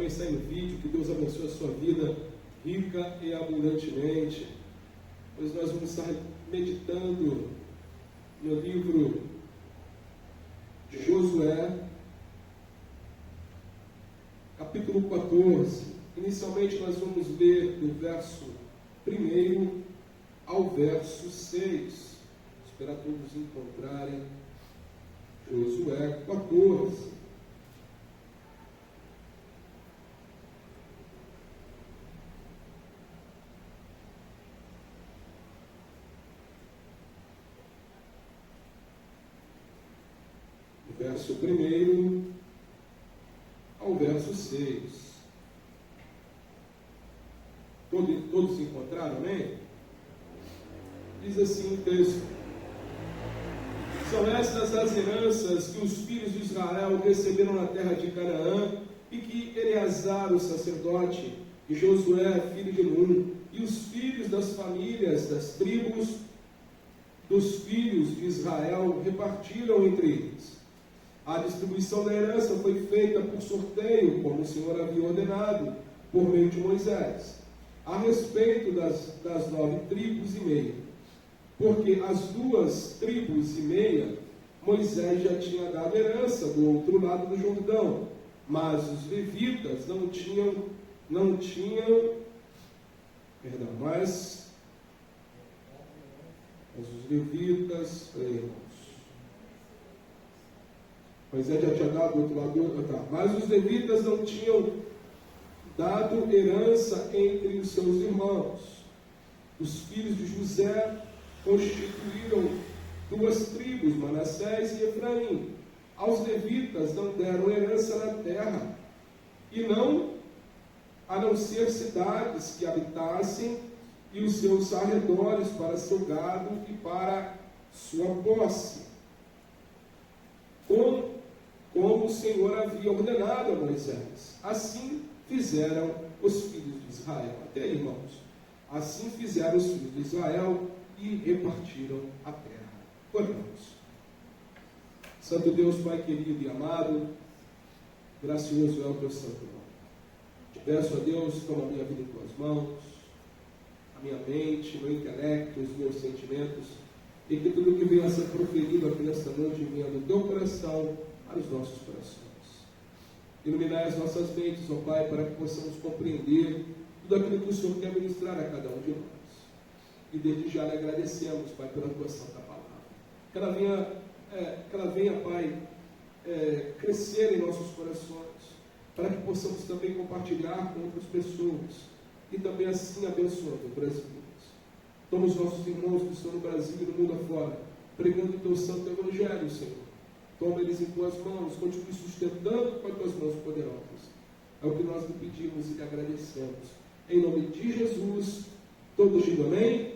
sequência aí no vídeo. Que Deus abençoe a sua vida rica e abundantemente. Pois nós vamos estar meditando no livro de Josué, capítulo 14. Inicialmente nós vamos ler do verso 1 ao verso 6. Esperar todos encontrarem Josué 14. Do verso 1 ao verso 6. Todos encontraram, amém? Diz assim o texto: são estas as heranças que os filhos de Israel receberam na terra de Canaã, e que Eleazar, o sacerdote, e Josué, filho de Nun, e os filhos das famílias das tribos dos filhos de Israel repartiram entre eles. A distribuição da herança foi feita por sorteio, como o Senhor havia ordenado, por meio de Moisés, a respeito das 9 tribos e meia. Porque as 2 tribos e meia, Moisés já tinha dado herança do outro lado do Jordão, mas os levitas não tinham, mas os levitas, Moisés já tinha dado do outro lado, mas os levitas não tinham dado herança entre os seus irmãos. Os filhos de José constituíram 2 tribos, Manassés e Efraim. Aos levitas não deram herança na terra, a não ser cidades que habitassem e os seus arredores para seu gado e para sua posse, como o Senhor havia ordenado a Moisés. Assim fizeram os filhos de Israel. Até aí, irmãos. Assim fizeram os filhos de Israel e repartiram a terra. Oramos. Santo Deus, Pai querido e amado, gracioso é o teu santo nome. Te peço a Deus, toma a minha vida em tuas mãos, a minha mente, meu intelecto, os meus sentimentos, e que tudo que venha a ser proferido aqui nesta noite venha do teu coração para os nossos corações. Iluminar as nossas mentes, ó Pai, para que possamos compreender tudo aquilo que o Senhor quer ministrar a cada um de nós. E desde já lhe agradecemos, Pai, pela tua santa palavra. Que ela venha, Pai, crescer em nossos corações, para que possamos também compartilhar com outras pessoas, e também assim abençoando brasileiros. Toma os nossos irmãos que estão no Brasil e no mundo afora, pregando o teu santo evangelho, Senhor. Toma eles em tuas mãos, continue sustentando com as tuas mãos poderosas. É o que nós lhe pedimos e lhe agradecemos. Em nome de Jesus, todos digam amém?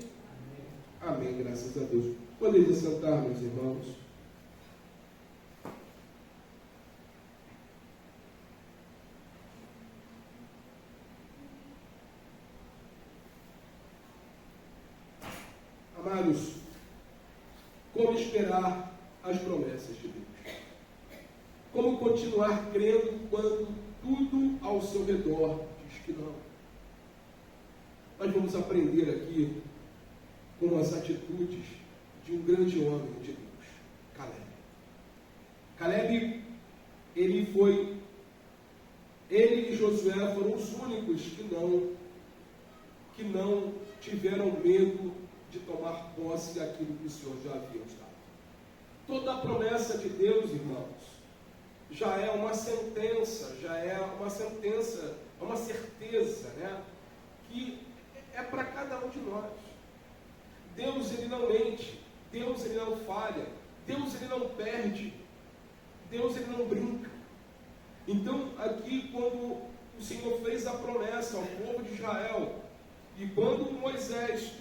Amém. Amém, graças a Deus. Podem sentar, meus irmãos. Amados, como esperar as promessas de Deus? Como continuar crendo quando tudo ao seu redor diz que não? Nós vamos aprender aqui com as atitudes de um grande homem de Deus, Caleb. Caleb, ele e Josué foram os únicos que não tiveram medo de tomar posse daquilo que o Senhor já havia dado. Toda a promessa de Deus, irmãos, já é uma sentença, uma certeza, né? Que é para cada um de nós. Deus, ele não mente, Deus, ele não falha, Deus, ele não perde, Deus, ele não brinca. Então, aqui, quando o Senhor fez a promessa ao povo de Israel, e quando Moisés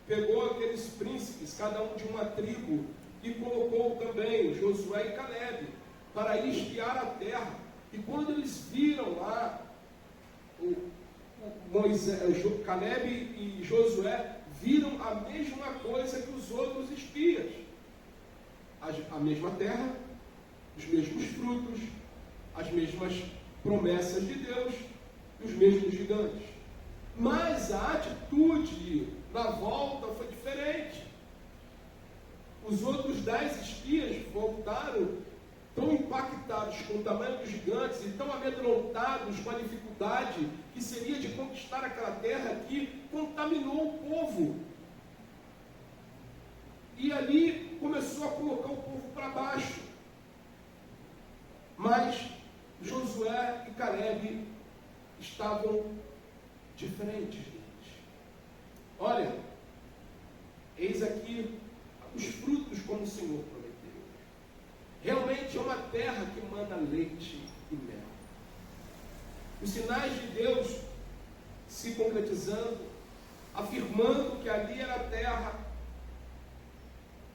pegou aqueles príncipes, cada um de uma tribo, e colocou também Josué e Caleb para ir espiar a terra, e quando eles viram lá, Caleb e Josué viram a mesma coisa que os outros espias, a mesma terra, os mesmos frutos, as mesmas promessas de Deus e os mesmos gigantes. Mas a atitude na volta foi diferente. Os outros 10 espias voltaram tão impactados com o tamanho dos gigantes e tão amedrontados com a dificuldade que seria de conquistar aquela terra, que contaminou o povo. E ali começou a colocar o povo para baixo. Mas Josué e Caleb estavam diferentes, gente. Olha, eis aqui os frutos como o Senhor prometeu. Realmente é uma terra que mana leite e mel. Os sinais de Deus se concretizando, afirmando que ali era a terra,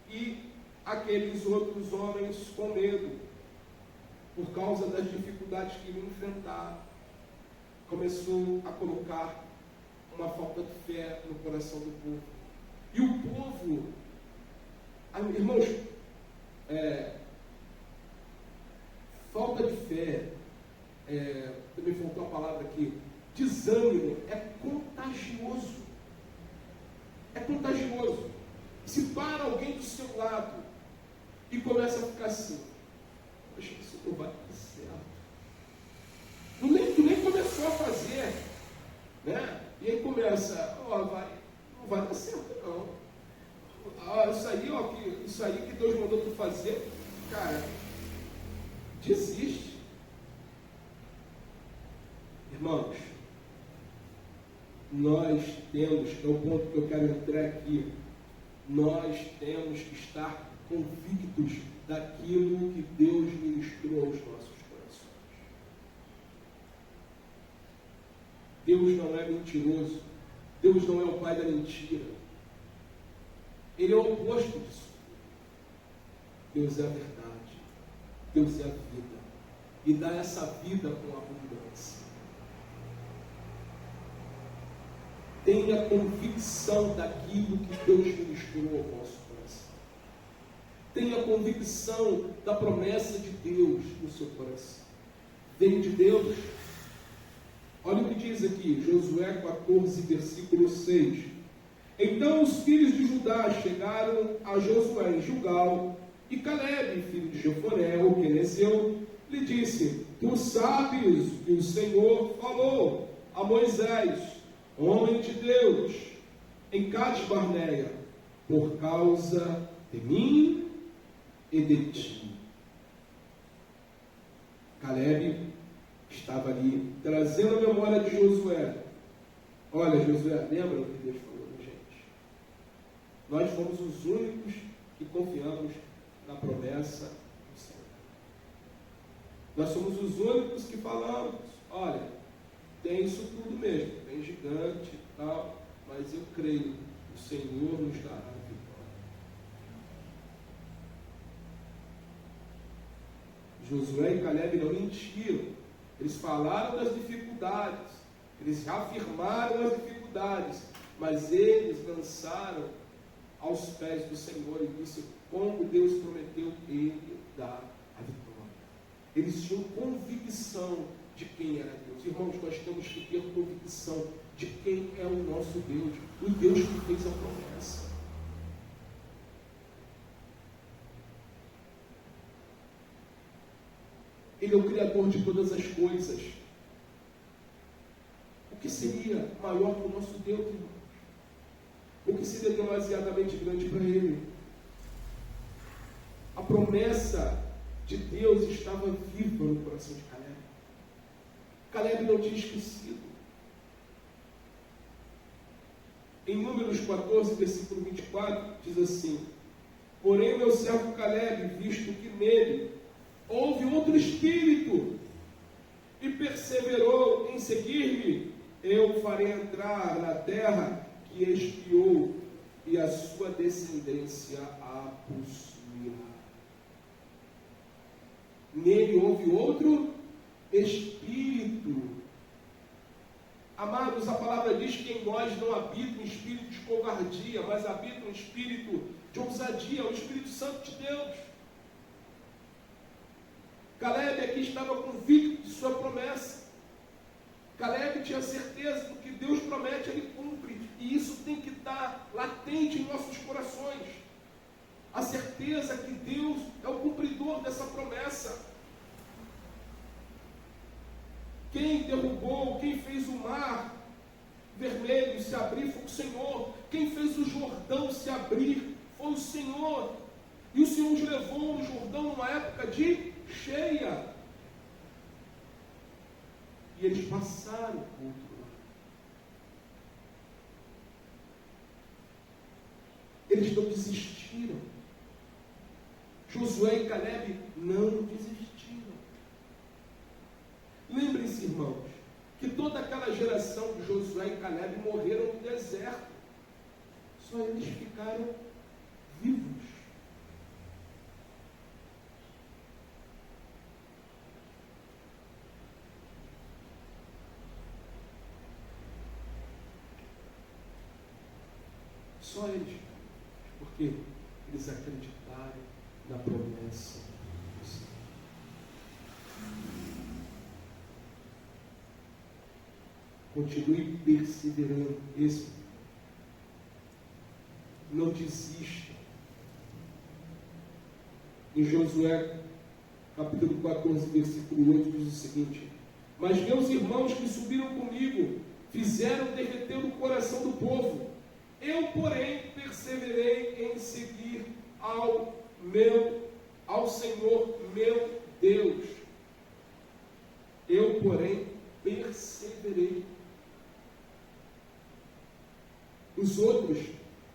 e aqueles outros homens com medo, por causa das dificuldades que iriam enfrentar, começou a colocar uma falta de fé no coração do povo. E o povo, irmãos, falta de fé, também faltou a palavra aqui, desânimo, é contagioso. É contagioso. Se para alguém do seu lado e começa a ficar assim, poxa, isso não vai dar certo. Tu nem começou a fazer, né? E aí começa, não vai dar certo não. Isso aí que Deus mandou tu fazer, cara, desiste. Irmãos, nós temos, é o ponto que eu quero entrar aqui, nós temos que estar convictos daquilo que Deus ministrou aos nossos corações. Deus não é mentiroso. Deus não é o pai da mentira. Ele é o oposto disso. Deus é a verdade. Deus é a vida. E dá essa vida com abundância. Tenha convicção daquilo que Deus ministrou ao vosso coração. Tenha convicção da promessa de Deus no seu coração. Vem de Deus. Olha o que diz aqui, Josué 14, versículo 6. Então os filhos de Judá chegaram a Josué em Gilgal, e Caleb, filho de Jefoné, o quenezeu, lhe disse: Tu sabes que o Senhor falou a Moisés, homem de Deus, em Cades Barneia, por causa de mim e de ti. Caleb estava ali, trazendo a memória de Josué. Olha, Josué, lembra o que Deus falou, gente? Nós fomos os únicos que confiamos na promessa do Senhor. Nós somos os únicos que falamos, olha, tem isso tudo mesmo, tem gigante e tal, mas eu creio, o Senhor nos dará a vitória. Josué e Caleb não mentiram, eles falaram das dificuldades, eles afirmaram as dificuldades, mas eles lançaram aos pés do Senhor e disse, como Deus prometeu, Ele dá a vitória. Eles tinham convicção de quem era Deus. Irmãos, nós temos que ter convicção de quem é o nosso Deus, o Deus que fez a promessa. Ele é o Criador de todas as coisas. O que seria maior que o nosso Deus, irmãos? O que seria demasiadamente grande para Ele? A promessa de Deus estava viva no coração de Caleb. Caleb não tinha esquecido. Em Números 14, versículo 24, diz assim: porém, meu servo Caleb, visto que nele houve outro espírito e perseverou em seguir-me, eu farei entrar na terra que espiou, e a sua descendência a possuirá. Nele houve outro espírito. Amados, a palavra diz que em nós não habita um espírito de covardia, mas habita um espírito de ousadia, o Espírito Santo de Deus. Caleb aqui estava convicto de sua promessa. a certeza do que Deus promete, Ele cumpre. E isso tem que estar latente em nossos corações. A certeza que Deus é o cumpridor dessa promessa. Quem derrubou, quem fez o mar vermelho se abrir foi o Senhor. Quem fez o Jordão se abrir foi o Senhor. E o Senhor os levou no Jordão numa época de cheia. E eles passaram por outro lado. Eles não desistiram. Josué e Caleb não desistiram. Lembrem-se, irmãos, que toda aquela geração de Josué e Caleb morreram no deserto. Só eles ficaram vivos. Só eles. Porque eles acreditaram na promessa do Senhor. Continue perseverando. Não desista. Em Josué, capítulo 14, versículo 8, diz o seguinte: mas meus irmãos que subiram comigo fizeram derreter o coração do povo. Eu, porém, perseverei em seguir ao Senhor meu Deus. Eu, porém, perseverei. Os outros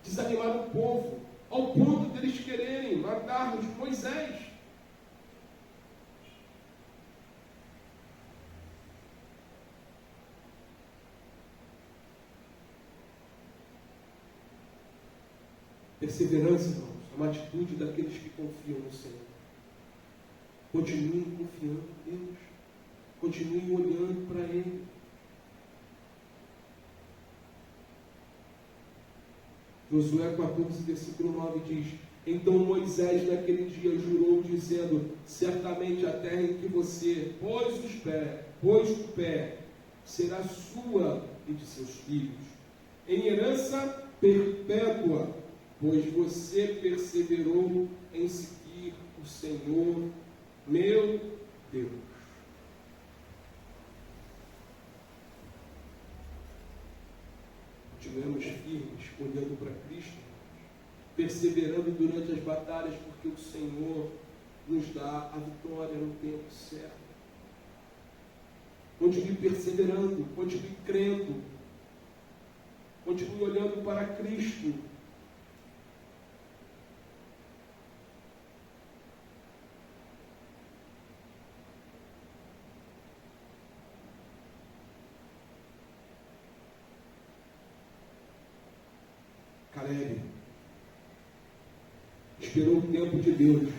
desanimaram o povo, ao ponto de eles quererem matar Moisés. Perseverança, irmãos, é uma atitude daqueles que confiam no Senhor. Continuem confiando em Deus. Continuem olhando para Ele. Josué 14, versículo 9 diz: então Moisés naquele dia jurou, dizendo: certamente a terra em que você pôs o pé, será sua e de seus filhos, em herança perpétua, pois você perseverou em seguir o Senhor, meu Deus. Continuemos firmes, olhando para Cristo, perseverando durante as batalhas, porque o Senhor nos dá a vitória no tempo certo. Continue perseverando, continue crendo, continue olhando para Cristo. Caleb esperou o tempo de Deus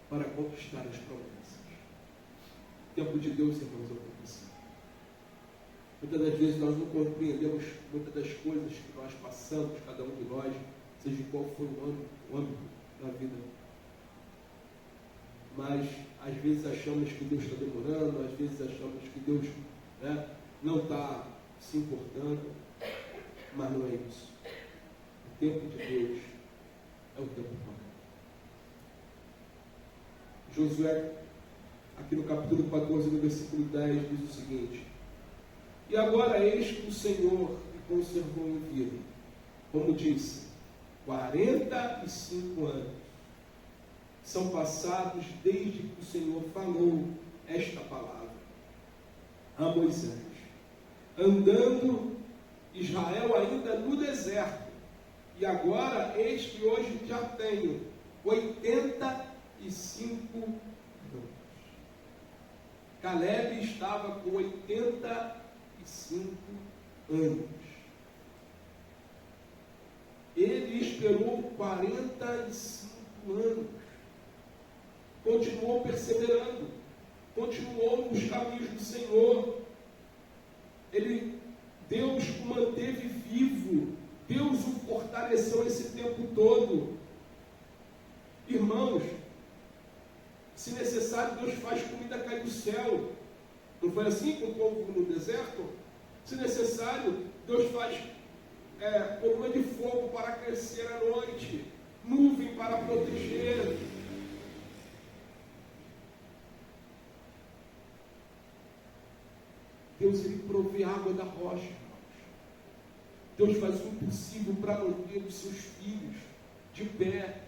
para conquistar as promessas. O tempo de Deus, irmãos, aconteceu. Muitas das vezes nós não compreendemos muitas das coisas que nós passamos, cada um de nós, seja qual for o âmbito da vida. Mas às vezes achamos que Deus está demorando, às vezes achamos que Deus não está se importando, mas não é isso. O tempo de Deus é o tempo correto. Josué, aqui no capítulo 14, no versículo 10, diz o seguinte: e agora eis que o Senhor me conservou em vida, como disse, 45 anos são passados desde que o Senhor falou esta palavra a Moisés, andando Israel ainda no deserto, e agora eis que hoje já tenho 85 anos. Caleb estava com 85 anos. Ele esperou 45 anos. Continuou perseverando. Continuou nos caminhos do Senhor. Deus o manteve vivo. Deus o fortaleceu esse tempo todo. Irmãos, Se necessário, Deus faz comida cair do céu. Não foi assim com o povo no deserto? Se necessário, Deus faz coluna de fogo para crescer à noite, nuvem para proteger. Deus, Ele provê água da rocha, irmãos. Deus faz o impossível para manter os seus filhos de pé.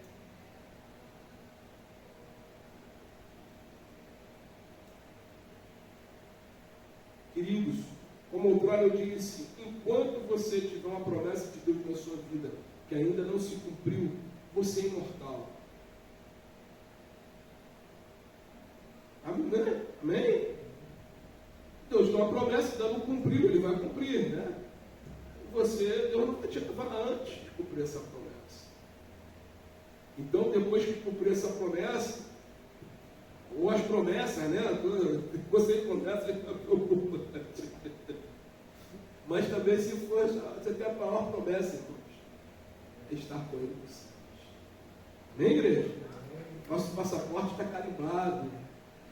Queridos, como outrora eu disse, enquanto você tiver uma promessa de Deus na sua vida que ainda não se cumpriu, você é imortal. Amém? Amém? Deus dá uma promessa, ainda não cumpriu, Ele vai cumprir, né? Deus não vai te levar antes de cumprir essa promessa. Então, depois que cumprir essa promessa, ou as promessas, né? Você começa a ficar preocupado. Mas também, se for, você tem a maior promessa, irmãos, é estar com Ele nos céus. Amém, igreja? Nosso passaporte está carimbado,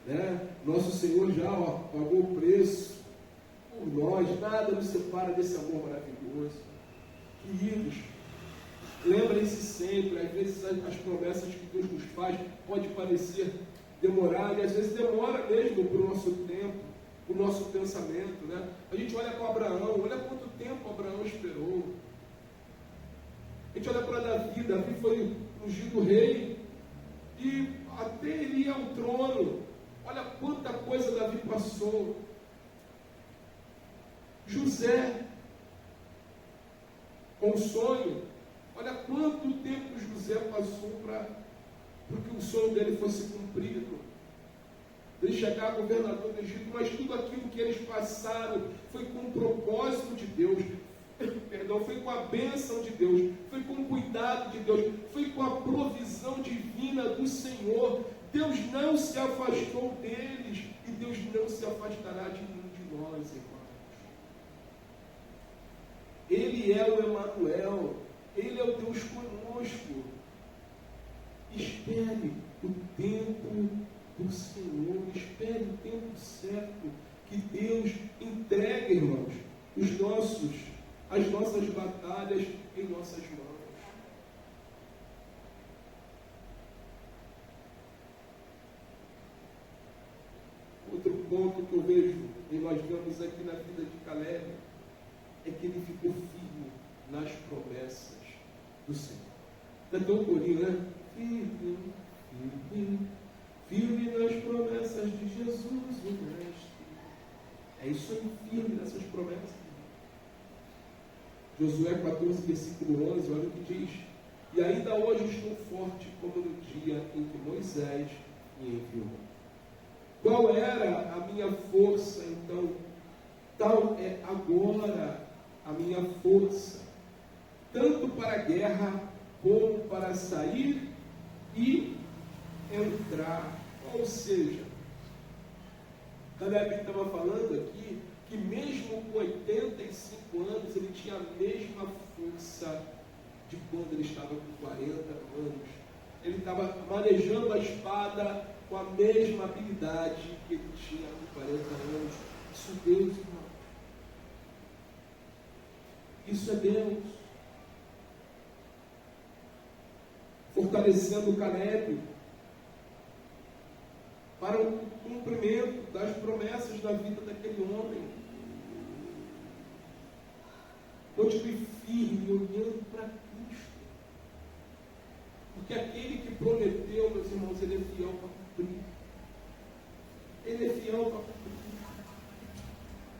né? Nosso Senhor já pagou o preço por nós, nada nos separa desse amor maravilhoso. Queridos, lembrem-se sempre, às vezes as promessas que Deus nos faz pode parecer demorar, e às vezes demora mesmo para o nosso tempo, o nosso pensamento, né? A gente olha para Abraão, olha quanto tempo Abraão esperou. A gente olha para Davi foi ungido rei, e até ele ir ao trono, olha quanta coisa Davi passou. José, com o sonho, olha quanto tempo José passou para que o sonho dele fosse cumprido. Ele chegar governador do Egito, mas tudo aquilo que eles passaram foi com o propósito de Deus, foi com a bênção de Deus, foi com o cuidado de Deus, foi com a provisão divina do Senhor. Deus não se afastou deles, e Deus não se afastará de nenhum de nós, irmãos. Ele é o Emanuel, Ele é o Deus conosco. Espere o tempo do Senhor, espere o tempo certo, que Deus entregue, irmãos, as nossas batalhas em nossas mãos. Outro ponto que eu vejo, e nós vemos aqui na vida de Caleb, é que ele ficou firme nas promessas do Senhor. Está tão corinho, né? Firme, firme, firme nas promessas de Jesus, o Mestre. É isso aí, firme nessas promessas. Josué 14, versículo 11, olha o que diz: e ainda hoje estou forte como no dia em que Moisés me enviou. Qual era a minha força, então? Tal é agora a minha força, tanto para a guerra, como para sair e entrar. Ou seja, Caleb estava falando aqui que mesmo com 85 anos, ele tinha a mesma força de quando ele estava com 40 anos. Ele estava manejando a espada com a mesma habilidade que ele tinha com 40 anos. Isso é Deus, irmão. Isso é Deus. Fortalecendo Caleb para o cumprimento das promessas da vida daquele homem. Continue firme, olhando para Cristo. Porque aquele que prometeu, meus irmãos, ele é fiel para cumprir. Ele é fiel para cumprir.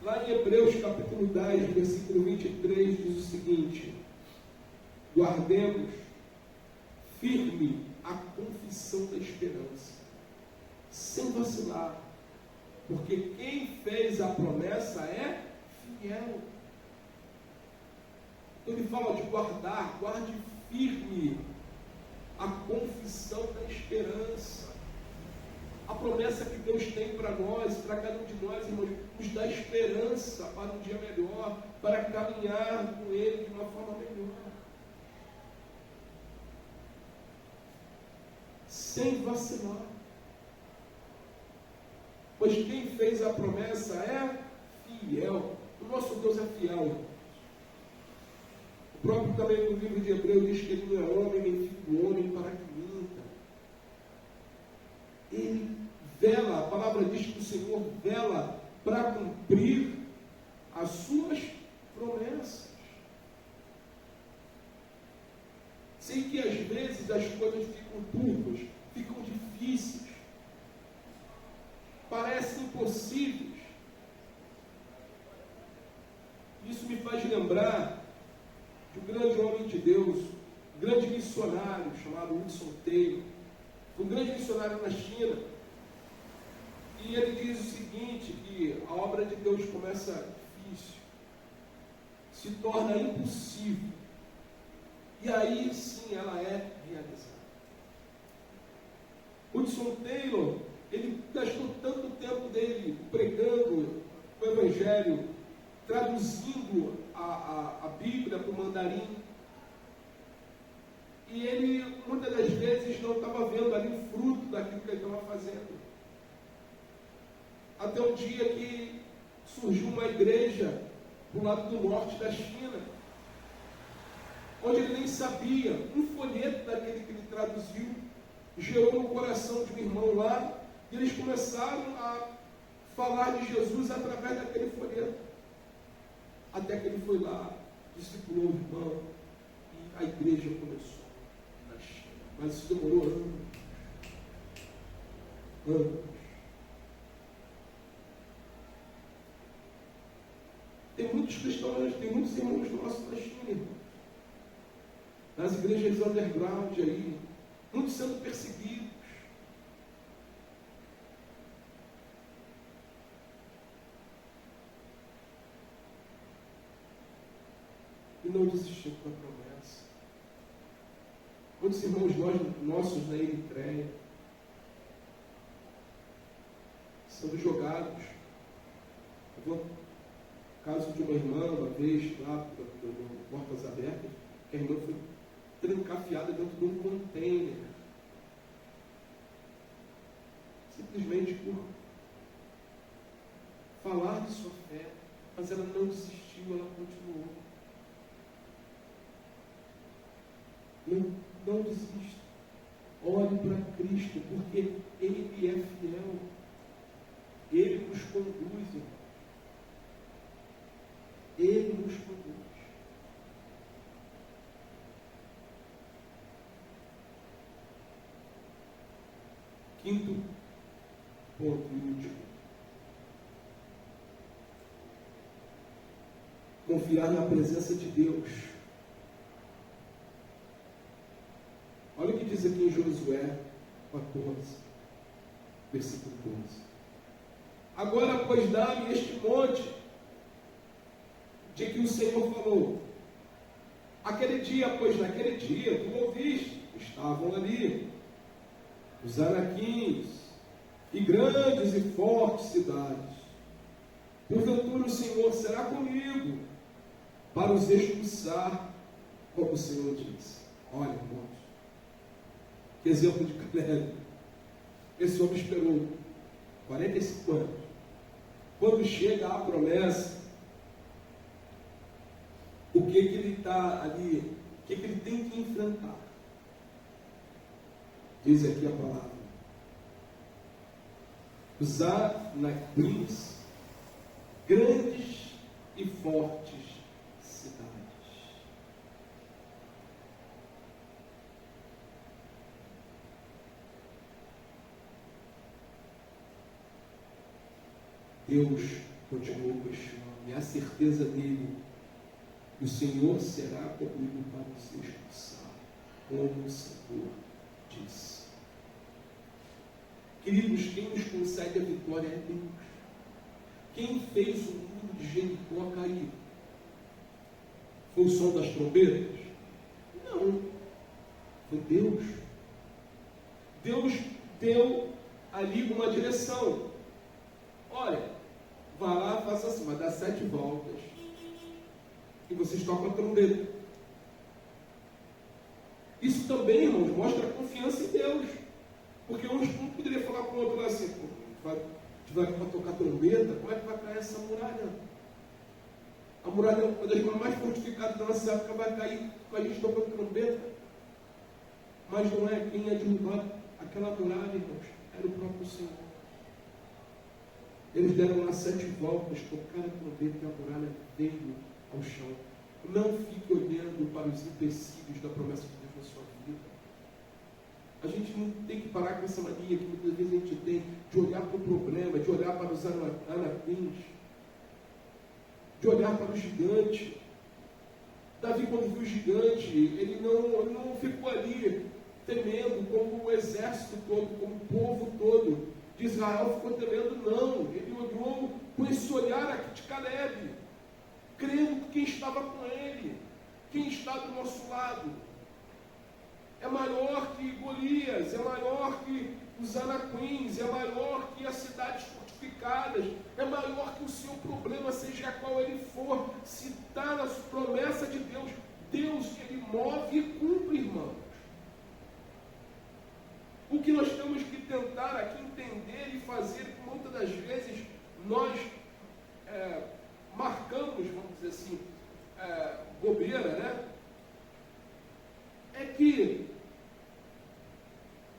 Lá em Hebreus capítulo 10, versículo 23, diz o seguinte: guardemos firme a confissão da esperança, sem vacilar, porque quem fez a promessa é fiel. Então ele fala de guardar, guarde firme a confissão da esperança. A promessa que Deus tem para nós, para cada um de nós, irmãos, nos dá esperança para um dia melhor, para caminhar com Ele de uma forma melhor. Sem vacilar. pois quem fez a promessa é fiel. O nosso Deus é fiel. O próprio também no livro de Hebreus diz que ele não é homem, nem filho do homem, para que minta. Ele vela, a palavra diz que o Senhor vela para cumprir as suas promessas. Sei que às vezes as coisas ficam turvas, ficam difíceis, parecem impossíveis. Isso me faz lembrar de um grande homem de Deus, um grande missionário chamado Hudson Taylor, um grande missionário na China. E ele diz o seguinte, que a obra de Deus começa difícil, se torna impossível, e aí sim ela é realizada. Hudson Taylor, ele gastou tanto tempo dele pregando o Evangelho, traduzindo a Bíblia para o mandarim, e ele muitas das vezes não estava vendo ali o fruto daquilo que ele estava fazendo. Até um dia que surgiu uma igreja do lado do norte da China, onde ele nem sabia, um folheto daquele que ele traduziu gerou no coração de um irmão lá, e eles começaram a falar de Jesus através daquele folheto. Até que ele foi lá, discipulou o irmão, e a igreja começou na China. Mas isso demorou anos. Tem muitos cristãos, tem muitos irmãos nossos na China, irmão. Nas igrejas underground aí, muitos sendo perseguidos. E não desistindo da promessa. Muitos irmãos nossos na Eritreia sendo jogados. O caso de uma irmã, uma vez, lá, portas abertas, que a irmã foi trancafiada dentro de um container. Simplesmente por falar de sua fé. Mas ela não desistiu, ela continuou. Não desista. Olhe para Cristo, porque Ele é fiel. Ele nos conduz, irmão. Ele nos conduz. Quinto ponto e último. Confiar na presença de Deus. Olha o que diz aqui em Josué 14, versículo 12. Agora, pois, dá-me este monte de que o Senhor falou. Aquele dia, pois naquele dia, tu ouviste, estavam ali os anaquins e grandes e fortes cidades. Porventura o Senhor será comigo para os expulsar, como o Senhor disse. Olha, irmãos, que exemplo de Caleb. Esse homem esperou 45 anos. Quando chega a promessa, o que ele está ali, o que ele tem que enfrentar? Diz aqui a palavra. Os anaquins, grandes e fortes cidades. Deus continuou com este homem, a certeza dele, o Senhor será comigo para nos expulsar, como o Senhor disse. Queridos, quem nos concede a vitória é Deus. Quem fez o muro de Jericó cair? Foi o som das trombetas? Não. Foi Deus. Deus deu ali uma direção. Olha, vá lá, faça assim, vai dar 7 voltas. E vocês tocam a trombeta. Isso também, irmãos, mostra a confiança em Deus. Porque um poderia falar com o outro assim, vai vai tocar trombeta, como é que vai cair essa muralha? A muralha, uma das coisas mais fortificadas da nossa época, vai cair com a gente tocando trombeta. Mas não é quem ia derrubar aquela muralha, irmãos, era o próprio Senhor. Eles deram lá 7 voltas, tocaram a trombeta e a muralha veio ao chão. Não fique olhando para os empecilhos da promessa de Deus na sua vida. A gente não tem que parar com essa mania que muitas vezes a gente tem de olhar para o problema, de olhar para os anaquins, de olhar para o gigante. Davi, quando viu o gigante, ele não ficou ali temendo como o exército todo, como o povo todo de Israel ficou temendo, não. Ele olhou com esse olhar aqui de Caleb, crendo que quem estava com ele, quem está do nosso lado, é maior que Golias, é maior que os anaquins, é maior que as cidades fortificadas, é maior que o seu problema, seja qual ele for. Se está na promessa de Deus, Deus, ele move e cumpre, irmãos. O que nós temos que tentar aqui entender e fazer, que muitas das vezes nós marcamos, vamos dizer assim, bobeira, né? É que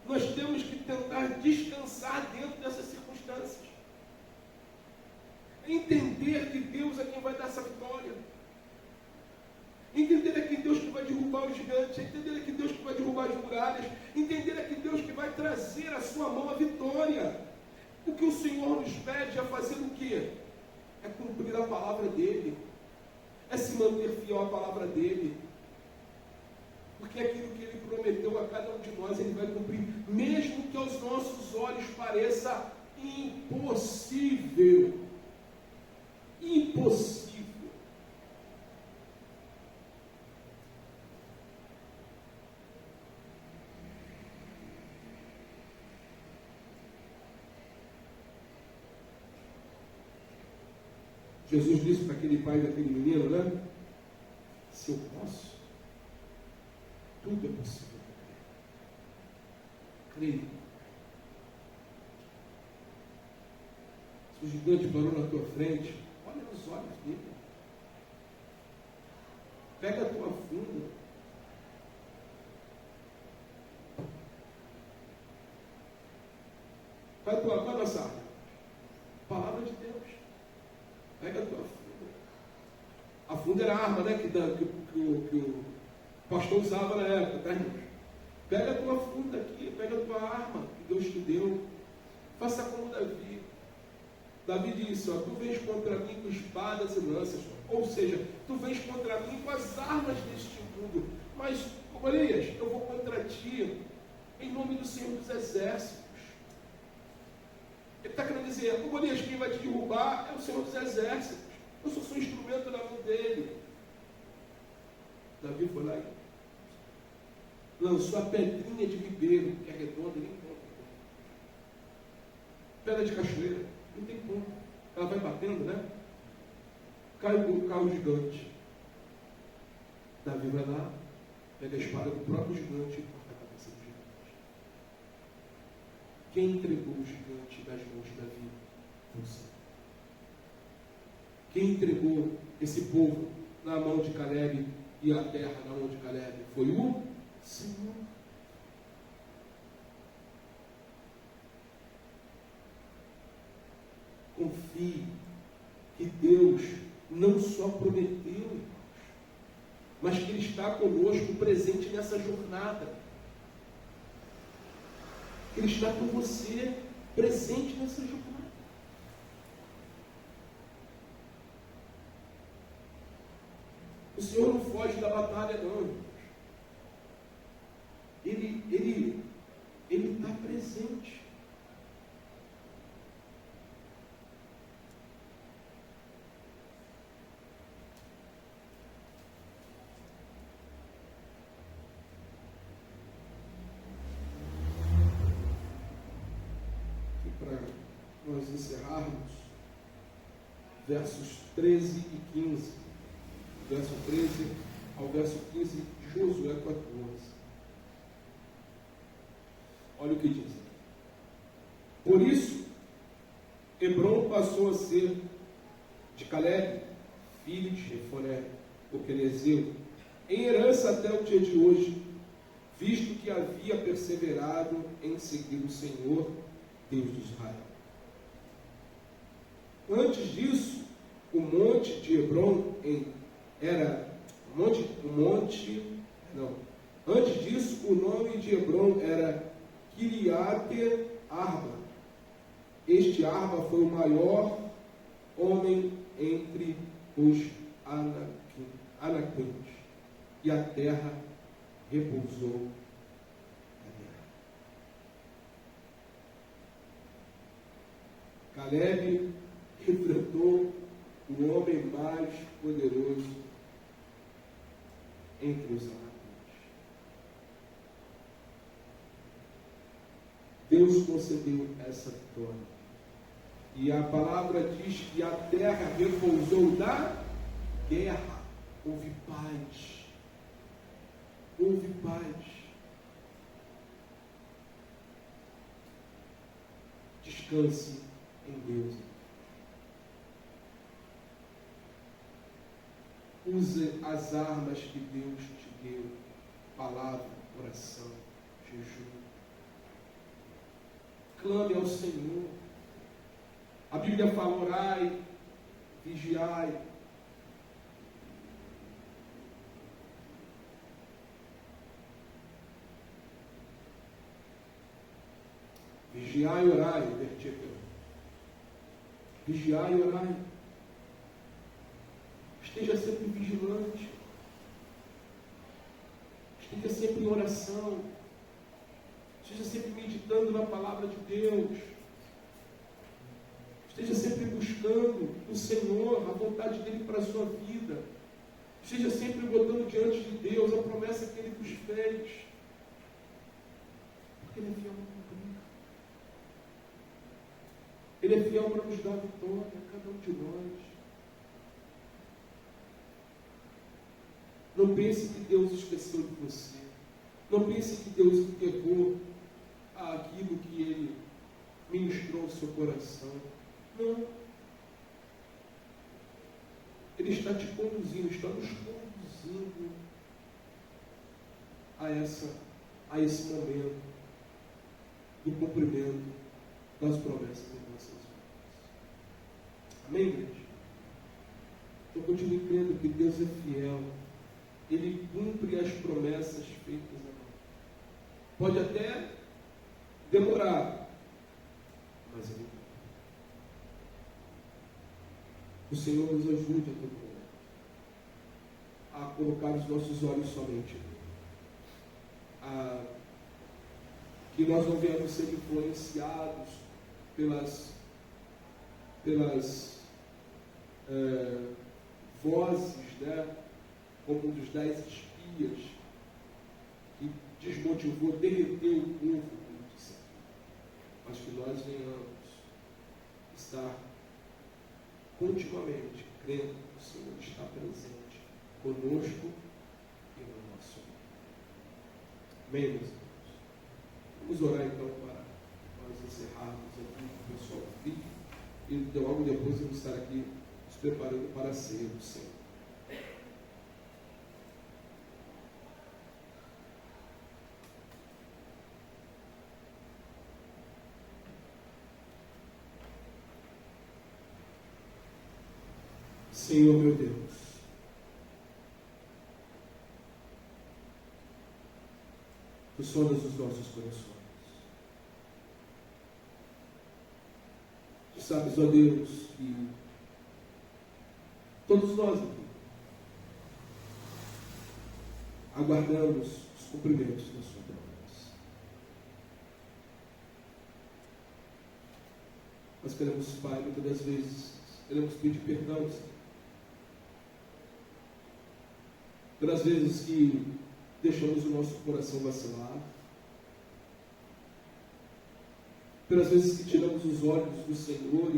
nós temos que tentar descansar dentro dessas circunstâncias. Entender que Deus é quem vai dar essa vitória. Entender é que Deus que vai derrubar os gigantes. Entender é que Deus que vai derrubar as muralhas. Entender é que Deus que vai trazer à sua mão a vitória. O que o Senhor nos pede é fazer o quê? É cumprir a palavra dEle. É se manter fiel à palavra dEle. Porque aquilo que Ele prometeu a cada um de nós, Ele vai cumprir. Mesmo que aos nossos olhos pareça impossível. Impossível. Jesus disse para aquele pai daquele menino, né? Se eu posso, tudo é possível. Creio. Se o gigante parou na tua frente, olha nos olhos dele. Pega a tua funda. Vai a nossa arma. Palavra de Deus. Pega a tua funda. A funda era a arma, né, que o pastor usava na época, tá, irmãos? Pega a tua funda aqui, pega a tua arma que Deus te deu. Faça como Davi. Davi disse, tu vens contra mim com espadas e lanças. Ou seja, tu vens contra mim com as armas deste mundo. Mas, Golias, eu vou contra ti em nome do Senhor dos Exércitos. Ele está querendo dizer, Golias, quem vai te derrubar é o Senhor dos Exércitos. Eu sou um instrumento na mão dele. Davi foi lá e lançou a pedrinha de ribeiro, que é redonda, nem conta. Pedra de cachoeira, não tem como. Ela vai batendo, né? Cai o gigante. Davi vai lá, pega a espada do próprio gigante e corta a cabeça do gigante. Quem entregou o gigante das mãos de Davi? Você. Quem entregou esse povo na mão de Caleb e a terra na mão de Caleb? Foi o Senhor. Confie que Deus não só prometeu, irmãos, mas que Ele está conosco presente nessa jornada. Que Ele está com você presente nessa jornada. O Senhor não foge da batalha, não, irmãos. Ele está presente. E para nós encerrarmos, versos 13 e 15. Verso 13 ao verso 15 de Josué 14. Olha o que diz. Por isso, Hebrom passou a ser de Caleb, filho de Jefoné, o quenezeu, em herança até o dia de hoje, visto que havia perseverado em seguir o Senhor, Deus de Israel. Antes disso, o monte de Hebrom Antes disso, o nome de Hebrom era Kiriate Arba. Este Arba foi o maior homem entre os anaquinos, e a terra repousou na terra. Caleb enfrentou o homem mais poderoso entre os anaquinos. Deus concedeu essa vitória. E a palavra diz que a terra repousou da guerra. Houve paz. Houve paz. Descanse em Deus. Use as armas que Deus te deu. Palavra, oração, jejum. Clame ao Senhor. A Bíblia fala: orai, vigiai. Vigiai e orai, versículo. Vigiai e orai. Esteja sempre vigilante. Esteja sempre em oração. Esteja sempre meditando na palavra de Deus. Esteja sempre buscando o Senhor, a vontade dEle para a sua vida. Esteja sempre botando diante de Deus a promessa que Ele vos fez. Porque Ele é fiel para cumprir. Ele é fiel para nos dar vitória, a cada um de nós. Não pense que Deus esqueceu de você. Não pense que Deus enterrou aquilo que Ele ministrou ao seu coração. Não. Ele está te conduzindo, está nos conduzindo a esse momento do cumprimento das promessas em nossas vidas. Amém, igreja? Eu continuo crendo que Deus é fiel. Ele cumpre as promessas feitas a nós. Pode até demorar, mas Ele cumpre. O Senhor nos ajude a todo momento a colocar os nossos olhos somente nele. Que nós não venhamos ser influenciados pelas vozes, né? Como um dos 10 espias que desmotivou, derreteu o povo, como disse, mas que nós venhamos estar continuamente crendo que o Senhor está presente conosco e no nosso meio. Amém, meus irmãos? Vamos orar então para nós encerrarmos aqui com o pessoal do vídeo e logo depois vamos estar aqui nos preparando para a ceia do Senhor. Senhor meu Deus, Tu sondas os nossos corações. Tu sabes, ó Deus, que todos nós aqui aguardamos os cumprimentos da Sua promessa. Nós queremos, Pai, muitas das vezes, queremos pedir perdão, Senhor, pelas vezes que deixamos o nosso coração vacilar, pelas vezes que tiramos os olhos do Senhor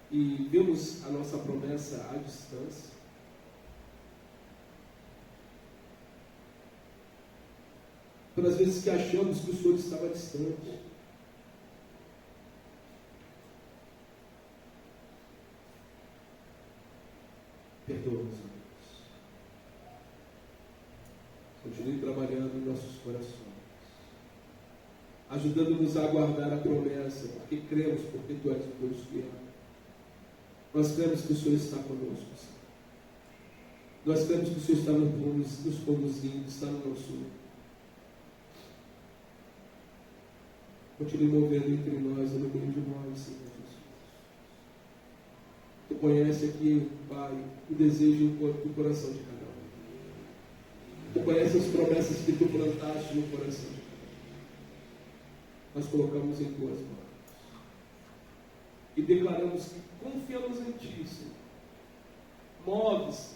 e vemos a nossa promessa à distância, pelas vezes que achamos que o Senhor estava distante, continue trabalhando em nossos corações, ajudando-nos a guardar a promessa, porque cremos, porque Tu és o Deus fiel. Nós cremos que o Senhor está conosco, Senhor. Nós cremos que o Senhor está nos conduzindo, está no nosso meio. Continue movendo entre nós, no meio de nós, Senhor Jesus. Tu conhece aqui, Pai, o desejo do coração de cada um. Tu conhece as promessas que Tu plantaste no coração de cada um. Nós colocamos em Tuas mãos. E declaramos que confiamos em Ti, Senhor. Move-se,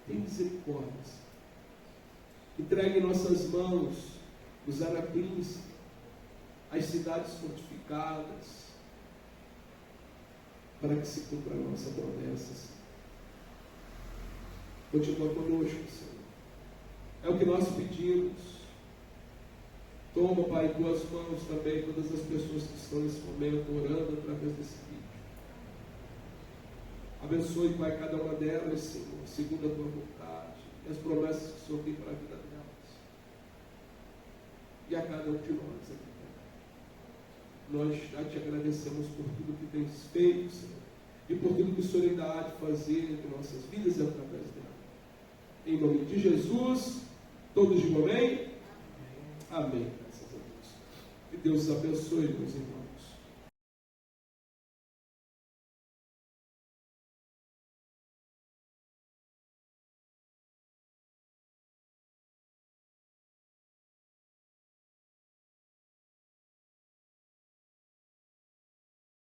tem misericórdia. Entregue em nossas mãos os arapins, as cidades fortificadas, para que se cumpra a nossa promessa, Senhor. Continua conosco, Senhor. É o que nós pedimos. Toma, Pai, em Tuas mãos também todas as pessoas que estão nesse momento orando através desse vídeo. Abençoe, Pai, cada uma delas, Senhor, segundo a Tua vontade, e as promessas que o Senhor tem para a vida delas. E a cada um de nós aqui. Nós já Te agradecemos por tudo que Tens feito, Senhor, e por tudo que o Senhor ainda há de fazer em nossas vidas e através dela. Em nome de Jesus, todos digam amém? Amém. Graças a Deus. Que Deus abençoe, meus irmãos.